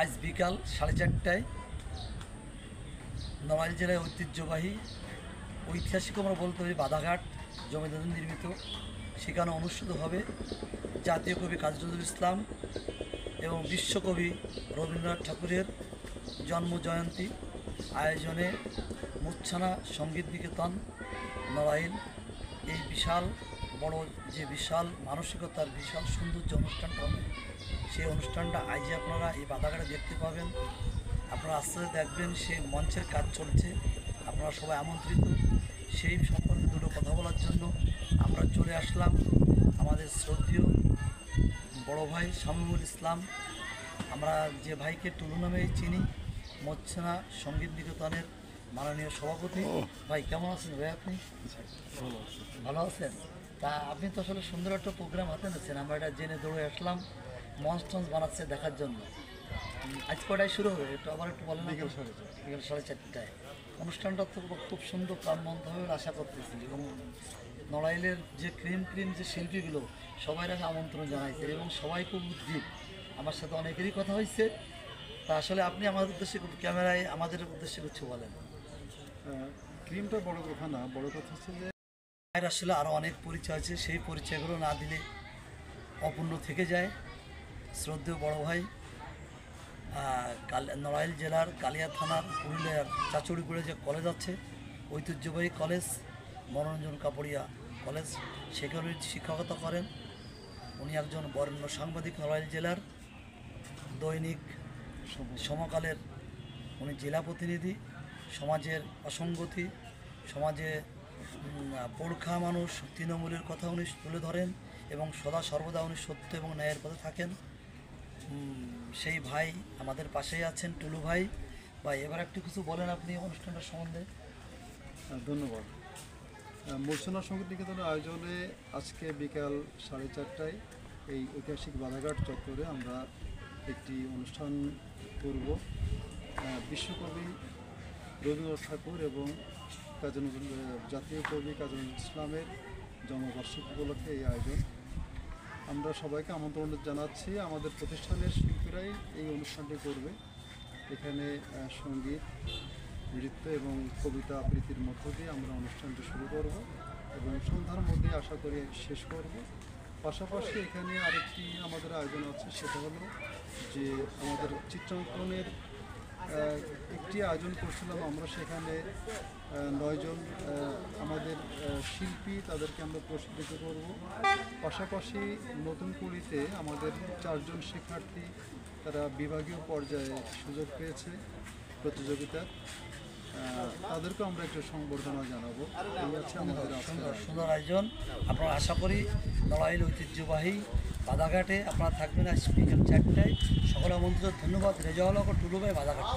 আজ বিকাল 4:30টায় নড়াইল জেলায় ঐতিহাসিক আমরা বলতে পারি বাধাঘাট জমিদার নির্মিত সেখানে অনুষ্ঠিত হবে জাতীয় কবি কাজী নজরুল ইসলাম এবং বিশ্বকবি রবীন্দ্রনাথ ঠাকুরের জন্ম জয়ন্তী আয়োজনে মুচ্ছানা সঙ্গীত নিকেতন নড়াইল এই বিশাল বড় যে বিশাল মানসিকতার বিশাল সৌন্দর্য অনুষ্ঠানটা হবে সেই অনুষ্ঠানটা আজ আপনারা এই বাধাঘাটে দেখতে পাবেন। আপনারা আস্তে আস্তে দেখবেন সেই মঞ্চের কাজ চলছে, আপনারা সবাই আমন্ত্রিত। সেই সম্পর্কে দুটো কথা বলার জন্য আমরা চলে আসলাম আমাদের শ্রদ্ধেয় বড় ভাই শামীমুল ইসলাম, আমরা যে ভাইকে টুলু নামেই চিনি, মুচ্ছানা সঙ্গীত নিকেতনের মাননীয় সভাপতি। ভাই কেমন আছেন ভাই? আপনি ভালো আছেন? তা আপনি তো আসলে সুন্দর একটা প্রোগ্রাম হাতে নিচ্ছেন, আমরা এটা জেনে দৌড়ে আসলাম মঞ্চ টঞ্চ বানাচ্ছে দেখার জন্য। আজ কটায় শুরু হবে একটু আবার একটু বলেন। বিকেল 4:30টায় অনুষ্ঠানটা তো খুব সুন্দর প্রাণবন্ত হবে আশা করতেছি, এবং নড়াইলের যে ক্রিম যে শিল্পীগুলো সবাই আমি আমন্ত্রণ জানাইছে এবং সবাই খুব উদ্দীপ। আমার সাথে অনেকেরই কথা হয়েছে। তা আসলে আপনি আমাদের উদ্দেশ্যে ক্যামেরায় আমাদের উদ্দেশ্যে কিছু বলেন। ক্রিমটা বড় কথা না, বড় কথা হচ্ছে যে আসলে আরও অনেক পরিচয় আছে, সেই পরিচয়গুলো না দিলে অপূর্ণ থেকে যায়। শ্রদ্ধেয় বড় ভাই নড়াইল জেলার কালিয়া থানার পুরুলিয়ার চাচুড়িপুরে যে কলেজ আছে ঐতিহ্যবাহী কলেজ মনোরঞ্জন কাপড়িয়া কলেজ, সেখানে শিক্ষকতা করেন। উনি একজন বরেণ্য সাংবাদিক, নড়াইল জেলার দৈনিক সমকালের উনি জেলা প্রতিনিধি। সমাজের অসঙ্গতি, সমাজে পোড়খা মানুষ তৃণমূলের কথা উনি তুলে ধরেন এবং সদা সর্বদা উনি সত্য এবং ন্যায়ের পথে থাকেন। সেই ভাই আমাদের পাশেই আছেন, টুলু ভাই। ভাই এবার একটু কিছু বলেন আপনি অনুষ্ঠানটার সম্বন্ধে। ধন্যবাদ। মুচ্ছানা সঙ্গীত নিকেতনের আয়োজনে আজকে বিকাল 4:30টায় এই ঐতিহাসিক বাধাঘাট চত্বরে আমরা একটি অনুষ্ঠান করব। বিশ্বকবি রবীন্দ্রনাথ ঠাকুর এবং জাতীয় কবি কাজী নজরুল ইসলামের জন্মবার্ষিকী উপলক্ষে এই আয়োজন। আমরা সবাইকে আমন্ত্রণ জানাচ্ছি। আমাদের প্রতিষ্ঠানের শিল্পীরাই এই অনুষ্ঠানটি করবে। এখানে সঙ্গীত, নৃত্য এবং কবিতা আবৃত্তির মধ্য দিয়ে আমরা অনুষ্ঠানটি শুরু করব এবং সন্ধ্যার মধ্যে আশা করি শেষ করব। পাশাপাশি এখানে আরেকটি আমাদের আয়োজন আছে, সেটা হলো যে আমাদের চিত্রাঙ্কনের একটি আয়োজন করছিলাম আমরা। সেখানে 9 জন আমাদের শিল্পী, তাদেরকে আমরা প্রশিক্ষিত করব। পাশাপাশি নতুন কুড়িতে আমাদের 4 জন শিক্ষার্থী তারা বিভাগীয় পর্যায়ে সুযোগ পেয়েছে প্রতিযোগিতার, তাদেরকেও আমরা একটু সংবর্ধনা জানাবো। এই আছে আমাদের সুন্দর আয়োজন। আপনারা আশা করি নড়াইল ঐতিহ্যবাহী বাধাঘাটে আপনারা থাকবেন আজ বিকেল 4টায়। সকল আমন্ত্রিত। ধন্যবাদ। রেজাউল হক, টুলু ভাই, বাধাঘাট।